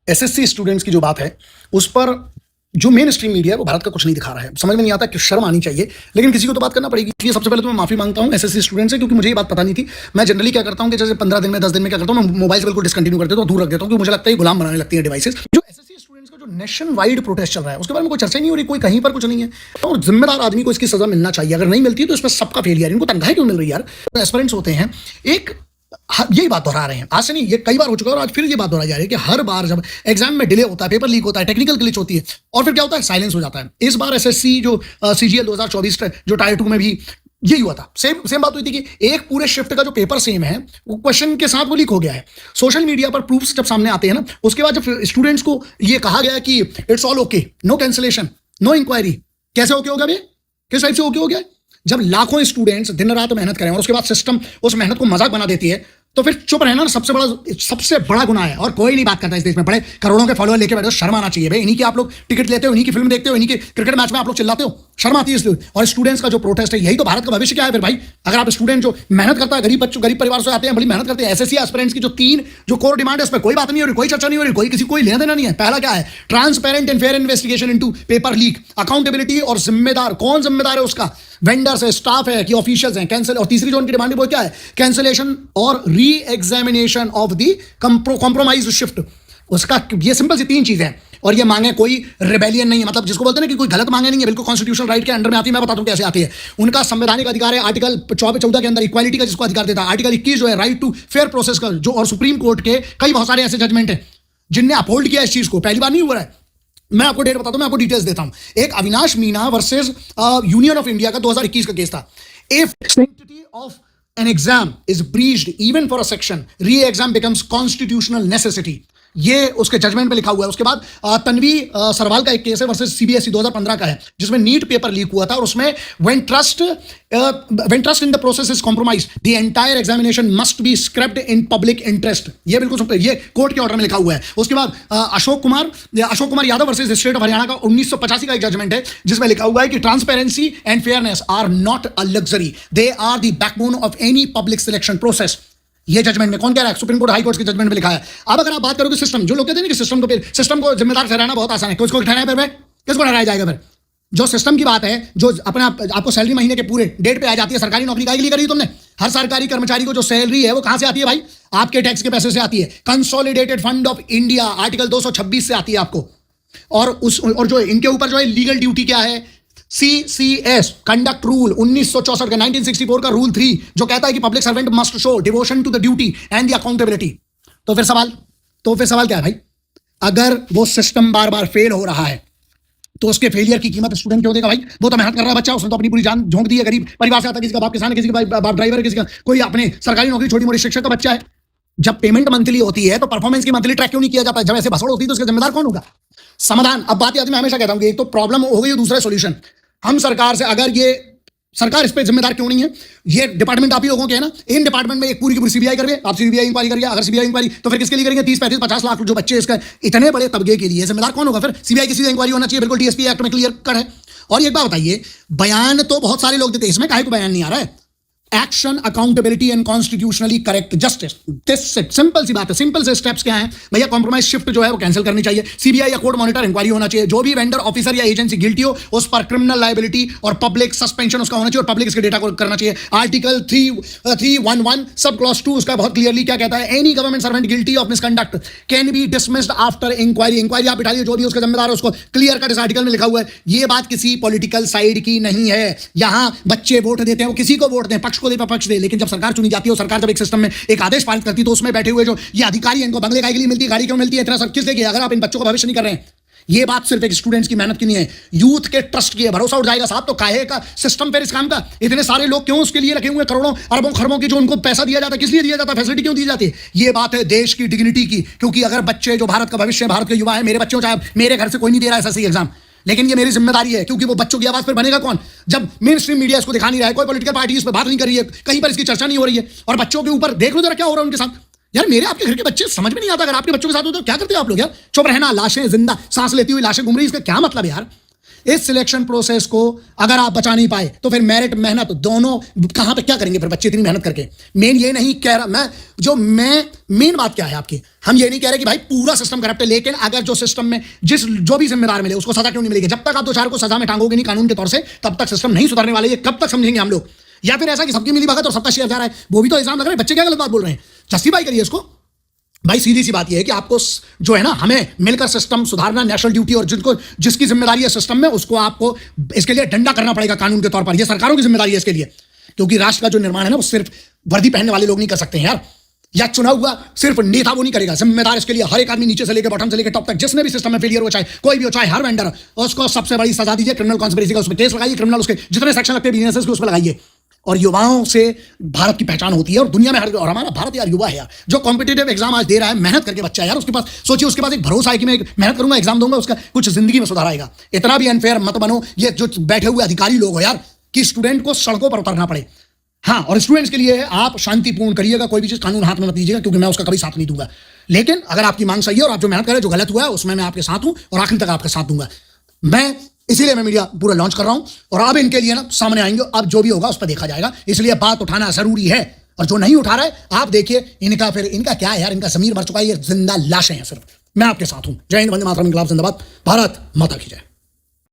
SSC students की जो बात है उस पर जो मेन स्ट्रीम मीडिया है वो भारत का कुछ नहीं दिखा रहा है। समझ में नहीं आता कि शर्म आनी चाहिए, लेकिन किसी को तो बात करना पड़ेगी। इसलिए सबसे पहले तो मैं माफी मांगता हूं एसएससी स्टूडेंट से, क्योंकि मुझे ये बात पता नहीं थी। मैं जनरली क्या करता हूं कि जैसे 15 दिन में 10 दिन में क्या करता हूं, मैं मोबाइल से बिल्कुल डिसकंटिन्यू कर देता हूं, दूर रख देता हूं, क्योंकि मुझे लगता है गुलाम बनाने लगती है डिवाइसेस। जो एसएससी स्टूडेंट्स का जो नेशन वाइड प्रोटेस्ट चल रहा है उसके बारे में कोई चर्चा नहीं हो रही, कोई कहीं पर कुछ नहीं है। और जिम्मेदार आदमी को इसकी सजा मिलना चाहिए। अगर नहीं मिलती तो इसमें सबका फेलियर। इनको तनख्वाहें क्यों मिल रही है यार? एस्पिरेंट्स होते हैं, एक यही बात दोहरा रहे हैं आज से नहीं, ये कई बार हो चुका है और आज फिर ये बात दोहराई जा रही है कि हर बार जब एग्जाम में डिले होता है, पेपर लीक होता है, टेक्निकल ग्लिच होती है और फिर क्या होता है, साइलेंस हो जाता है। इस बार एसएससी जो सीजीएल 2024 जो टायर 2 में भी यही हुआ था। सेम बात हुई थी कि एक पूरे शिफ्ट का जो पेपर सेम है वो क्वेश्चन के साथ वो लीक हो गया है। सोशल मीडिया पर प्रूफ्स जब सामने आते हैं ना, उसके बाद जब स्टूडेंट्स को ये कहा गया कि it's all okay, no cancellation, no inquiry, कैसे ओके हो गया भैया? किस टाइप से ओके हो गया? जब लाखों स्टूडेंट्स दिन रात मेहनत करें और उसके बाद सिस्टम उस मेहनत को मजाक बना देती है, तो फिर चुप रहना सबसे बड़ा गुनाह है। और कोई नहीं बात करता इस देश में। बड़े करोड़ों के फॉलोअर लेके बैठे हो, शर्म आना चाहिए भाई। इन्हीं की आप लोग टिकट लेते हो, इन्हीं की फिल्म देखते हो, इन्हीं के क्रिकेट मैच में आप लोग चिल्लाते हो, शर्म आती है इसलिए। और स्टूडेंट्स का जो प्रोटेस्ट है, यही तो भारत का भविष्य क्या है फिर भाई। अगर आप स्टूडेंट जो मेहनत करता है, गरीब बच्चों, गरीब परिवार से आते हैं, बड़ी मेहनत करते हैं, एसएससी एस्पिरेंट्स की जो 3 जो कोर डिमांड है उस पर कोई बात नहीं हो रही, कोई चर्चा नहीं हो रही, कोई किसी कोई लेना देना नहीं है। पहला क्या है? Transparent and fair investigation into paper leak, accountability और जिम्मेदार। कौन जिम्मेदार है उसका? वेंडर्स है, स्टाफ है कि ऑफिशियल्स हैं? कैंसिल। और तीसरी जो उनकी डिमांड है वो क्या है? कैंसिलेशन और re examination of the compromise shift. उसका ये सिंपल सी 3 चीजें हैं और ये मांगे कोई रिबेलियन नहीं है। मतलब जिसको बोलते हैं ना कि कोई गलत मांगे नहीं है, बिल्कुल कॉन्स्टिट्यूशनल राइट के अंडर में आती है। मैं बताता हूं कैसे आती है। उनका संवैधानिक अधिकार है आर्टिकल 14 के अंदर इक्वालिटी का, जिसको अधिकार देता है। आर्टिकल 21 जो है राइट टू फेयर प्रोसेस का, जो और सुप्रीम कोर्ट के कई बहुत सारे ऐसे जजमेंट हैं जिनने अपहोल्ड किया इस चीज को। पहली बार नहीं हुआ है। मैं आपको डेट बताता हूं, मैं आपको डिटेल्स देता हूं। एक Avinash Meena versus union of India का 2021 का केस था। If sanctity of an exam is breached even for a section, re-exam becomes constitutional necessity। ये उसके जजमेंट में लिखा हुआ है। उसके बाद तन्वी सरवाल का एक केस है वर्सेस सीबीएसई 2015 का है, जिसमें नीट पेपर लीक हुआ था और उसमें when trust in the process is compromised, the entire examination must be scrapped in public interest। ये बिल्कुल ये कोर्ट के ऑर्डर में लिखा हुआ है। उसके बाद Ashok Kumar Yadav versus state of Haryana का 1985 का एक जजमेंट है, जिसमें लिखा हुआ है कि transparency and fairness are not a luxury, they are the backbone of any public selection process. ये जजमेंट में कौन कह रहा है? सुप्रीम कोर्ट, हाई कोर्ट के जजमेंट में लिखा है। अब अगर आप बात करोगे सिस्टम, जो लोग कहते हैं कि सिस्टम को जिम्मेदार ठहराना बहुत आसान है, किसको ठहराया फिर? किसको ठहराया जाएगा फिर? जो सिस्टम की बात है, जो आपको सैलरी महीने के पूरे डेट पे आ जाती है। सरकारी नौकरी काहे के लिए करी तुमने? हर सरकारी कर्मचारी को जो सैलरी है वो कहां से आती है भाई? आपके टैक्स के पैसे से आती है। Consolidated fund of India article 226 से आती है आपको। और जो इनके ऊपर जो है लीगल ड्यूटी क्या है? CCS कंडक्ट रूल 1964 का 1964 का रूल 3 जो कहता है कि public servant must show devotion to the duty and the accountability. तो फिर सवाल क्या है भाई? अगर वो सिस्टम बार बार फेल हो रहा है तो उसके फेलियर की कीमत स्टूडेंट क्यों देगा भाई? वो तो मेहनत कर रहा है बच्चा, उसने तो अपनी पूरी जान झोंक दी है। गरीब परिवार से आता है, किसी का बाप किसान है, किसी का बाप ड्राइवर है, किसी का कोई अपने सरकारी नौकरी छोटी मोटी शिक्षक का बच्चा है। जब पेमेंट मंथली होती है तो परफॉर्मेंस की मंथली ट्रैक क्यों नहीं किया जाता? जब ऐसे भसड़ होती है तो उसका जिम्मेदार कौन होगा? समाधान। अब बात आती है, मैं हमेशा कहता हूं कि एक तो प्रॉब्लम हो गई, दूसरा सोल्यूशन। हम सरकार से, अगर ये सरकार इस पे जिम्मेदार क्यों नहीं है? ये डिपार्टमेंट आप ही लोगों के है ना। इन डिपार्टमेंट में एक पूरी की पूरी सीबीआई करिए। आप सीबीआई इंक्वायरी करिए। अगर सीबीआई इंक्वायरी तो फिर किसके लिए करेंगे? 30, 35, 50 लाख जो बच्चे इसका इतने बड़े तबके के लिए जिम्मेदार कौन होगा फिर? सीबीआई की सीधे इंक्वायरी होना चाहिए, बिल्कुल डीएसपी एक्ट में क्लियर कट है। और एक बात बताइए, बयान तो बहुत सारे लोग देते हैं, इसमें काहे को बयान नहीं आ रहा है? Action, accountability and constitutionally correct justice. Simple सी बात है। सिंपल से स्टेप्स क्या हैं भैया? कॉम्प्रोमाइज शिफ्ट जो है वो कैंसिल करनी चाहिए। सीबीआई या कोर्ट मॉनिटर इंक्वायरी होना चाहिए। जो भी वेंडर, ऑफिसर या एजेंसी गिल्टी हो उस पर क्रिमिनल लायबिलिटी और पब्लिक सस्पेंशन उसका होना चाहिए और पब्लिक इसके डेटा को करना चाहिए। आर्टिकल 311 सब क्लॉज 2 उसका बहुत क्लियरली क्या कहता है? Any government servant guilty of misconduct can be dismissed after inquiry. Inquiry आप बिठाइए, जो भी उसका जिम्मेदार है उसको क्लियर कट इस आर्टिकल में लिखा हुआ है। ये बात किसी पॉलिटिकल साइड की नहीं है। यहां बच्चे वोट देते हैं, वो किसी को वोट दें, पक्ष को दे पक्ष दे, लेकिन जब सरकार चुनी जाती है और सरकार जब एक सिस्टम में एक आदेश पारित करती है तो उसमें बैठे हुए जो ये अधिकारी हैं, इनको बंगले काहे के लिए मिलती है, गाड़ी क्यों मिलती है, इतना सब किस लिए किया? अगर आप इन बच्चों का भविष्य नहीं कर रहे हैं। ये बात सिर्फ एक स्टूडेंट्स की मेहनत की नहीं है, यूथ के ट्रस्ट की है। भरोसा उठ जाएगा साहब तो काहे का सिस्टम फिर इस काम का? इतने सारे लोग क्यों उसके लिए रखे हुए, करोड़ों अरबों खरबों की जो उनको पैसा दिया जाता है, किस लिए दिया जाता है, फैसिलिटी क्यों दी जाती है? ये बात है देश की डिग्निटी की। क्योंकि अगर बच्चे जो भारत का भविष्य है, भारत के युवा है, मेरे बच्चे चाहे मेरे घर से कोई नहीं दे रहा है ऐसा एग्जाम, लेकिन ये मेरी जिम्मेदारी है, क्योंकि वो बच्चों की आवाज फिर बनेगा कौन? जब मेन स्ट्रीम मीडिया इसको दिखा नहीं रहा है, कोई पॉलिटिकल पार्टी इस पर बात नहीं कर रही है, कहीं पर इसकी चर्चा नहीं हो रही है, और बच्चों के ऊपर देख लो जरा क्या हो रहा है उनके साथ। यार मेरे आपके घर के बच्चे समझ में नहीं आता, अगर आपके बच्चों के साथ होते तो क्या करते हो आप लोग? यार चुप रहना, लाशें जिंदा सांस लेती हुई लाशें घूम रही, इसका क्या मतलब यार? इस सिलेक्शन प्रोसेस को अगर आप बचा नहीं पाए तो फिर मेरिट मेहनत दोनों कहां पे क्या करेंगे फिर बच्चे इतनी मेहनत करके। मेन ये नहीं कह रहा मैं मेन बात क्या है आपकी, हम ये नहीं कह रहे कि भाई पूरा सिस्टम करप्ट है, लेकिन अगर जो सिस्टम में जो भी जिम्मेदार मिले उसको सजा क्यों नहीं मिलेगी। जब तक आप दो चार को सजा में टांगोगे नहीं कानून के तौर से तब तक सिस्टम नहीं सुधरने वाले। ये कब तक समझेंगे हम लोग। या फिर ऐसा कि सबकी मिली भगत और सबका शेयर जा रहा है, वो भी तो इल्जाम लग रहा है। बच्चे क्या गलत बात बोल रहे हैं, जस्टिफाई करिए इसको। भाई सीधी सी बात यह है कि आपको जो है ना, हमें मिलकर सिस्टम सुधारना नेशनल ड्यूटी, और जिसकी जिम्मेदारी है सिस्टम में उसको आपको इसके लिए डंडा करना पड़ेगा कानून के तौर पर। यह सरकारों की जिम्मेदारी है इसके लिए, क्योंकि राष्ट्र का जो निर्माण है ना वो सिर्फ वर्दी पहनने वाले लोग नहीं कर सकते हैं यार, या चुना हुआ सिर्फ नेता वो नहीं करेगा। जिम्मेदार इसके लिए हर एक आदमी, नीचे से लेकर बॉटम से लेकर टॉप तक, जिसने भी सिस्टम में फेलियर हो, चाहे कोई भी हो, चाहे हर वेंडर, उसको सबसे बड़ी सजा दीजिए। क्रिमिनल कॉन्स्पिरेसी का उस पर केस लगाइए, क्रिमिनल उसके जितने सेक्शन लगते हैं बिजनेसेस के उस पर लगाइए। और युवाओं से भारत की पहचान होती है और दुनिया में और हमारा भारत यार युवा है यार, जो कॉम्पिटिटिव एग्जाम आज दे रहा है, मेहनत करके बच्चा है यार, उसके पास सोचिए, उसके पास एक भरोसा है कि मैं मेहनत करूंगा, एग्जाम दूंगा, उसका कुछ जिंदगी में सुधार आएगा। इतना भी अनफेयर मत बनो ये जो बैठे हुए अधिकारी लोग हो यार, कि स्टूडेंट को सड़कों पर उतरना पड़े। हाँ, और स्टूडेंट्स के लिए आप शांतिपूर्ण करिएगा, कोई भी चीज कानून हाथ में मत दीजिएगा, क्योंकि मैं उसका कभी साथ नहीं दूंगा। लेकिन अगर आपकी मांग सही है और आप जो मेहनत करें, जो गलत हुआ है उसमें मैं आपके साथ हूं और आखिर तक आपके साथ दूंगा। इसीलिए मैं मीडिया पूरा लॉन्च कर रहा हूं, और अब इनके लिए ना सामने आएंगे, अब जो भी होगा उस पर देखा जाएगा। इसलिए बात उठाना जरूरी है, और जो नहीं उठा रहा है आप देखिए इनका क्या है यार, इनका जमीर मर चुका है, ये जिंदा लाशें हैं सिर्फ। मैं आपके साथ हूं। जय हिंद, वंदे मातरम, इंकलाब जिंदाबाद, भारत माता की जय।